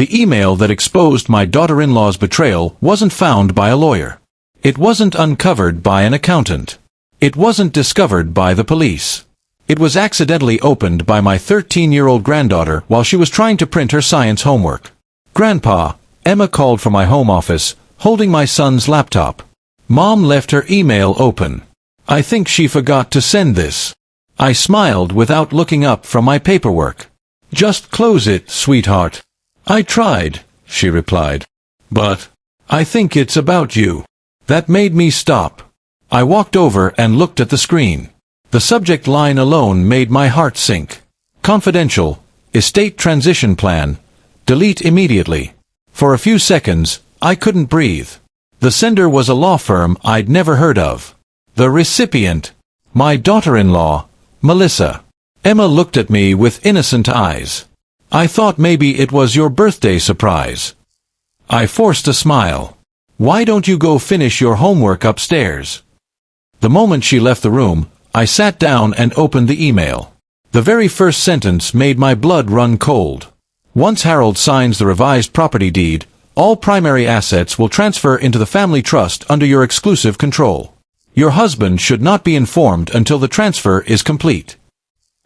The email that exposed my daughter-in-law's betrayal wasn't found by a lawyer. It wasn't uncovered by an accountant. It wasn't discovered by the police. It was accidentally opened by my 13-year-old granddaughter while she was trying to print her science homework. "Grandpa," Emma called from my home office, holding my son's laptop. "Mom left her email open. I think she forgot to send this." I smiled without looking up from my paperwork. "Just close it, sweetheart." "I tried," she replied. "But I think it's about you." That made me stop. I walked over and looked at the screen. The subject line alone made my heart sink. "Confidential, estate transition plan, delete immediately." For a few seconds, I couldn't breathe. The sender was a law firm I'd never heard of. The recipient, my daughter-in-law, Melissa. Emma looked at me with innocent eyes. "I thought maybe it was your birthday surprise." I forced a smile. "Why don't you go finish your homework upstairs?" The moment she left the room, I sat down and opened the email. The very first sentence made my blood run cold. "Once Harold signs the revised property deed, all primary assets will transfer into the family trust under your exclusive control. Your husband should not be informed until the transfer is complete."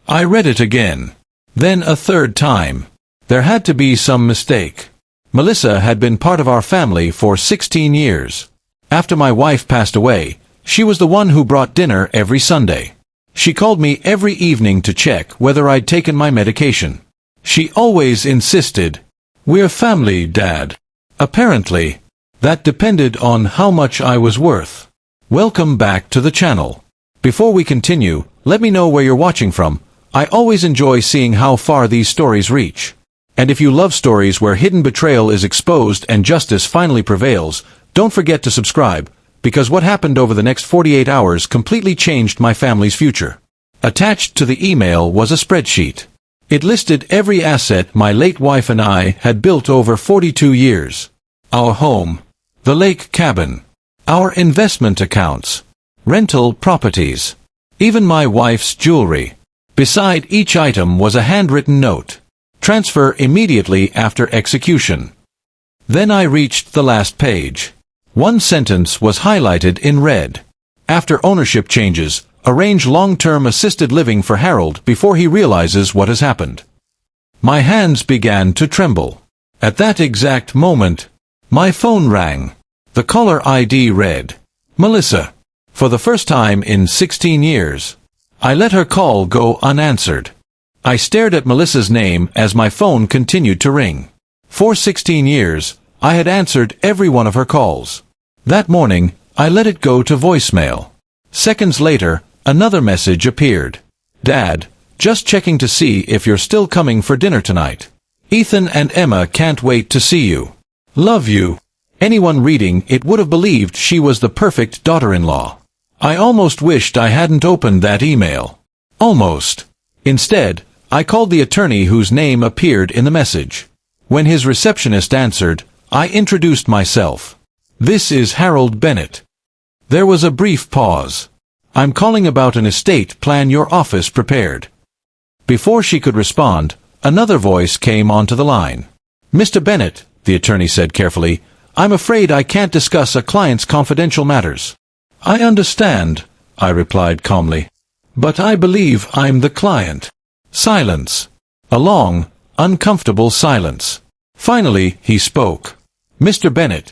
I read it again. Then a third time. There had to be some mistake. Melissa had been part of our family for 16 years. After my wife passed away, she was the one who brought dinner every Sunday. She called me every evening to check whether I'd taken my medication. She always insisted, "We're family, Dad." Apparently, that depended on how much I was worth. Welcome back to the channel. Before we continue, let me know where you're watching from. I always enjoy seeing how far these stories reach. And if you love stories where hidden betrayal is exposed and justice finally prevails, don't forget to subscribe, because what happened over the next 48 hours completely changed my family's future. Attached to the email was a spreadsheet. It listed every asset my late wife and I had built over 42 years. Our home, the lake cabin, our investment accounts, rental properties, even my wife's jewelry. Beside each item was a handwritten note. "Transfer immediately after execution." Then I reached the last page. One sentence was highlighted in red. "After ownership changes, arrange long-term assisted living for Harold before he realizes what has happened." My hands began to tremble. At that exact moment, my phone rang. The caller ID read, "Melissa." For the first time in 16 years, I let her call go unanswered. I stared at Melissa's name as my phone continued to ring. For 16 years, I had answered every one of her calls. That morning, I let it go to voicemail. Seconds later, another message appeared. "Dad, just checking to see if you're still coming for dinner tonight. Ethan and Emma can't wait to see you. Love you." Anyone reading it would have believed she was the perfect daughter-in-law. I almost wished I hadn't opened that email. Almost. Instead, I called the attorney whose name appeared in the message. When his receptionist answered, I introduced myself. "This is Harold Bennett." There was a brief pause. "I'm calling about an estate plan your office prepared." Before she could respond, another voice came onto the line. "Mr. Bennett," the attorney said carefully, "I'm afraid I can't discuss a client's confidential matters." "I understand," I replied calmly. "But I believe I'm the client." Silence. A long, uncomfortable silence. Finally, he spoke. "Mr. Bennett,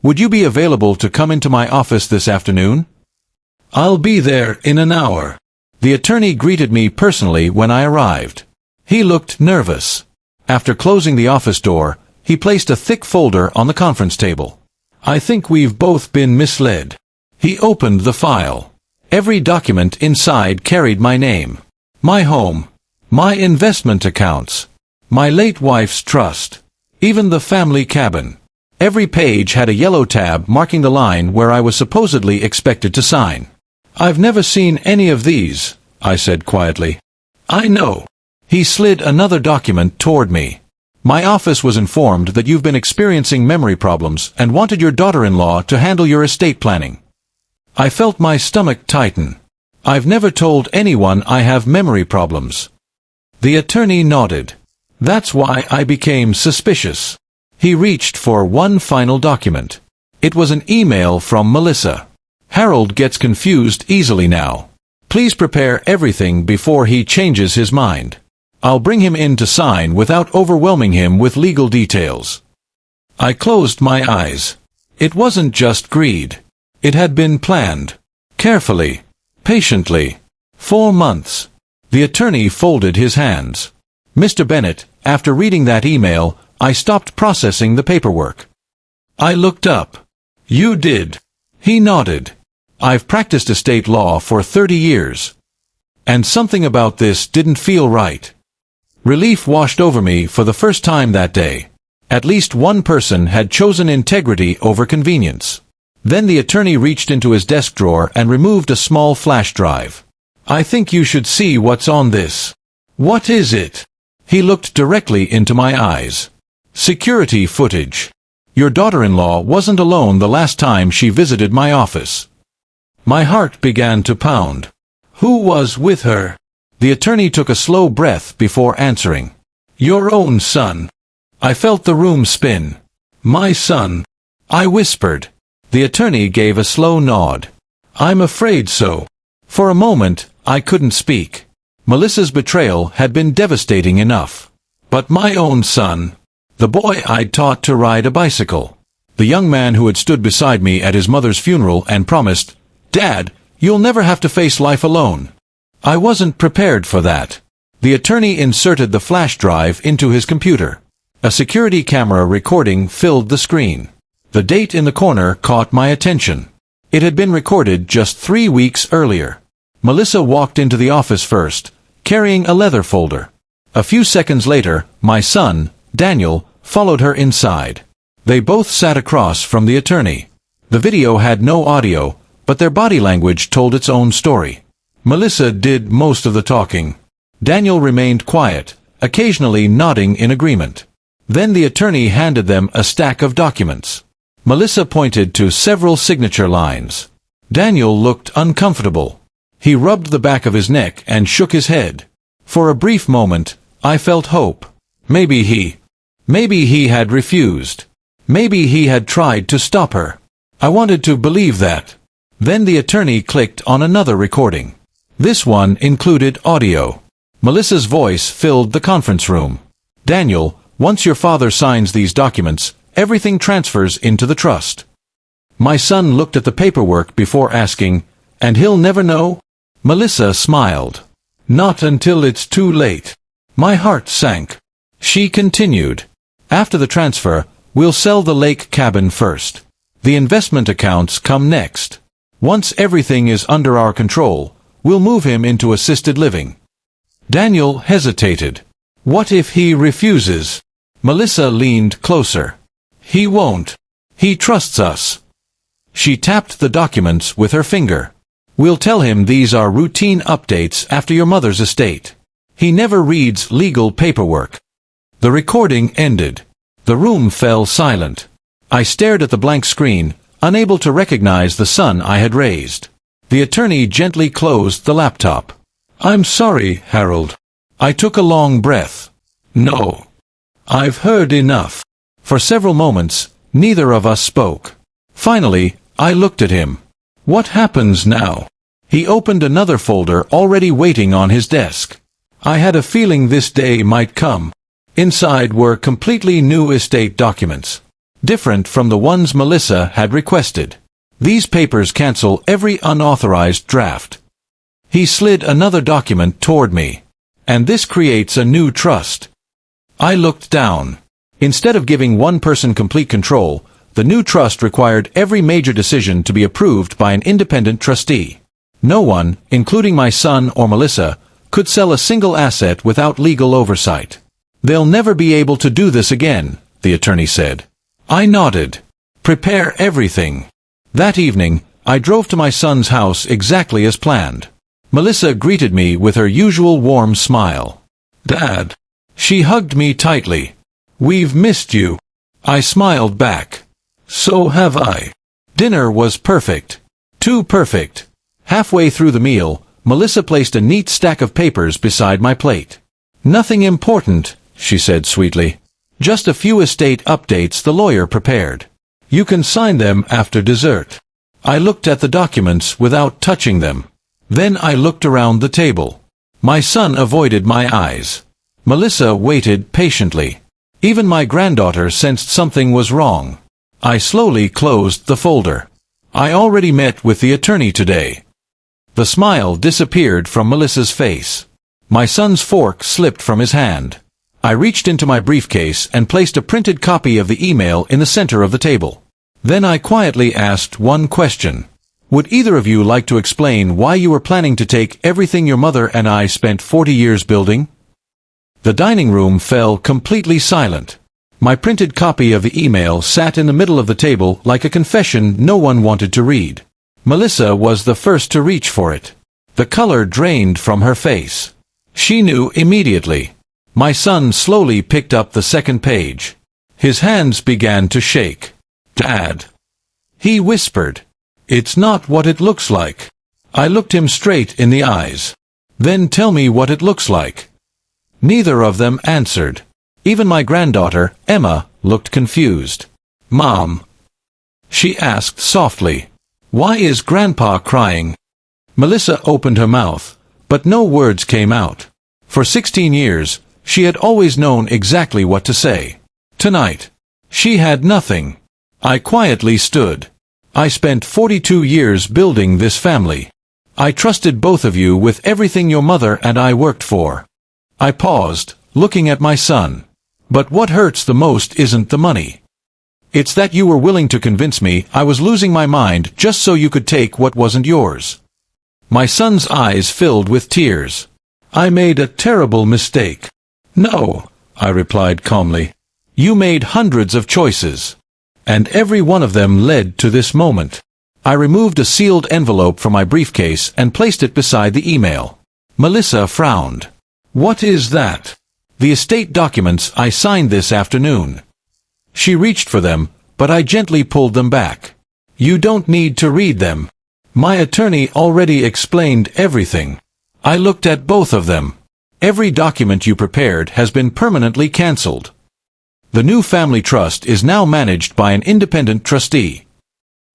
would you be available to come into my office this afternoon?" "I'll be there in an hour." The attorney greeted me personally when I arrived. He looked nervous. After closing the office door, he placed a thick folder on the conference table. "I think we've both been misled." He opened the file. Every document inside carried my name, my home, my investment accounts, my late wife's trust, even the family cabin. Every page had a yellow tab marking the line where I was supposedly expected to sign. "I've never seen any of these," I said quietly. "I know." He slid another document toward me. "My office was informed that you've been experiencing memory problems and wanted your daughter-in-law to handle your estate planning." I felt my stomach tighten. "I've never told anyone I have memory problems." The attorney nodded. "That's why I became suspicious. He reached for one final document. It was an email from Melissa. Harold gets confused easily now. Please prepare everything before he changes his mind. I'll bring him in to sign without overwhelming him with legal details. I closed my eyes. It wasn't just greed. It had been planned. Carefully. Patiently. 4 months. The attorney folded his hands. Mr. Bennett, after reading that email, I stopped processing the paperwork. I looked up. You did. He nodded. I've practiced estate law for 30 years. And something about this didn't feel right. Relief washed over me for the first time that day. At least one person had chosen integrity over convenience. Then the attorney reached into his desk drawer and removed a small flash drive. I think you should see what's on this. What is it? He looked directly into my eyes. Security footage. Your daughter-in-law wasn't alone the last time she visited my office. My heart began to pound. Who was with her? The attorney took a slow breath before answering. Your own son. I felt the room spin. My son. I whispered. The attorney gave a slow nod. I'm afraid so. For a moment, I couldn't speak. Melissa's betrayal had been devastating enough. But my own son. The boy I'd taught to ride a bicycle. The young man who had stood beside me at his mother's funeral and promised, Dad, you'll never have to face life alone. I wasn't prepared for that. The attorney inserted the flash drive into his computer. A security camera recording filled the screen. The date in the corner caught my attention. It had been recorded just 3 weeks earlier. Melissa walked into the office first, carrying a leather folder. A few seconds later, my son, Daniel, followed her inside. They both sat across from the attorney. The video had no audio, but their body language told its own story. Melissa did most of the talking. Daniel remained quiet, occasionally nodding in agreement. Then the attorney handed them a stack of documents. Melissa pointed to several signature lines. Daniel looked uncomfortable. He rubbed the back of his neck and shook his head. For a brief moment, I felt hope. Maybe he had refused. Maybe he had tried to stop her. I wanted to believe that. Then the attorney clicked on another recording. This one included audio. Melissa's voice filled the conference room. Daniel, once your father signs these documents, everything transfers into the trust. My son looked at the paperwork before asking, and he'll never know? Melissa smiled. Not until it's too late. My heart sank. She continued. After the transfer, we'll sell the lake cabin first. The investment accounts come next. Once everything is under our control, we'll move him into assisted living. Daniel hesitated. What if he refuses? Melissa leaned closer. He won't. He trusts us. She tapped the documents with her finger. We'll tell him these are routine updates after your mother's estate. He never reads legal paperwork. The recording ended. The room fell silent. I stared at the blank screen, unable to recognize the son I had raised. The attorney gently closed the laptop. I'm sorry, Harold. I took a long breath. No. I've heard enough. For several moments, neither of us spoke. Finally, I looked at him. What happens now? He opened another folder already waiting on his desk. I had a feeling this day might come. Inside were completely new estate documents, different from the ones Melissa had requested. These papers cancel every unauthorized draft. He slid another document toward me. And this creates a new trust. I looked down. Instead of giving one person complete control, the new trust required every major decision to be approved by an independent trustee. No one, including my son or Melissa, could sell a single asset without legal oversight. They'll never be able to do this again, the attorney said. I nodded. Prepare everything. That evening, I drove to my son's house exactly as planned. Melissa greeted me with her usual warm smile. Dad. She hugged me tightly. We've missed you. I smiled back. So have I. Dinner was perfect. Too perfect. Halfway through the meal, Melissa placed a neat stack of papers beside my plate. Nothing important, she said sweetly. Just a few estate updates the lawyer prepared. You can sign them after dessert. I looked at the documents without touching them. Then I looked around the table. My son avoided my eyes. Melissa waited patiently. Even my granddaughter sensed something was wrong. I slowly closed the folder. I already met with the attorney today. The smile disappeared from Melissa's face. My son's fork slipped from his hand. I reached into my briefcase and placed a printed copy of the email in the center of the table. Then I quietly asked one question. Would either of you like to explain why you were planning to take everything your mother and I spent 40 years building? The dining room fell completely silent. My printed copy of the email sat in the middle of the table like a confession no one wanted to read. Melissa was the first to reach for it. The color drained from her face. She knew immediately. My son slowly picked up the second page. His hands began to shake. "Dad," he whispered, "it's not what it looks like." I looked him straight in the eyes. "Then tell me what it looks like." Neither of them answered. Even my granddaughter, Emma, looked confused. "Mom," she asked softly, "why is Grandpa crying?" Melissa opened her mouth, but no words came out. For 16 years, she had always known exactly what to say. Tonight, she had nothing. I quietly stood. I spent 42 years building this family. I trusted both of you with everything your mother and I worked for. I paused, looking at my son. But what hurts the most isn't the money. It's that you were willing to convince me I was losing my mind just so you could take what wasn't yours. My son's eyes filled with tears. I made a terrible mistake. No, I replied calmly. You made hundreds of choices. And every one of them led to this moment. I removed a sealed envelope from my briefcase and placed it beside the email. Melissa frowned. What is that? The estate documents I signed this afternoon. She reached for them, but I gently pulled them back. You don't need to read them. My attorney already explained everything. I looked at both of them. Every document you prepared has been permanently cancelled. The new family trust is now managed by an independent trustee.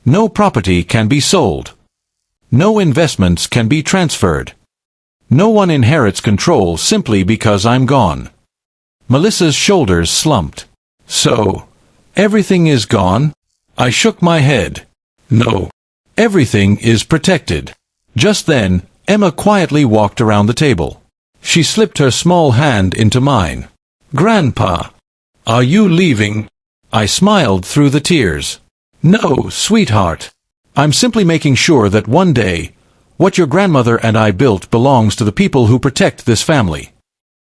No property can be sold. No investments can be transferred. No one inherits control simply because I'm gone. Melissa's shoulders slumped. So, everything is gone? I shook my head. No. Everything is protected. Just then, Emma quietly walked around the table. She slipped her small hand into mine. Grandpa, are you leaving? I smiled through the tears. No, sweetheart. I'm simply making sure that one day, what your grandmother and I built belongs to the people who protect this family.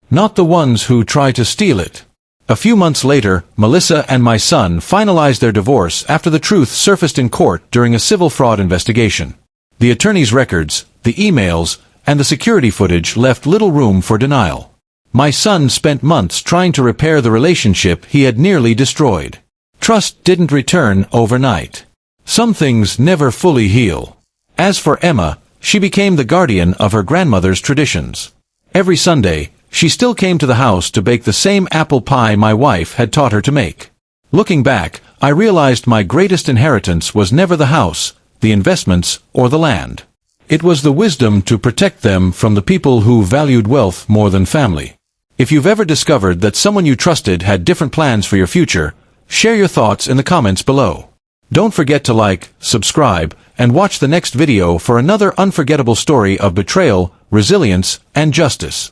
Not the ones who try to steal it. A few months later, Melissa and my son finalized their divorce after the truth surfaced in court during a civil fraud investigation. The attorney's records, the emails, and the security footage left little room for denial. My son spent months trying to repair the relationship he had nearly destroyed. Trust didn't return overnight. Some things never fully heal. As for Emma, she became the guardian of her grandmother's traditions. Every Sunday, she still came to the house to bake the same apple pie my wife had taught her to make. Looking back, I realized my greatest inheritance was never the house, the investments, or the land. It was the wisdom to protect them from the people who valued wealth more than family. If you've ever discovered that someone you trusted had different plans for your future, share your thoughts in the comments below. Don't forget to like, subscribe, and watch the next video for another unforgettable story of betrayal, resilience, and justice.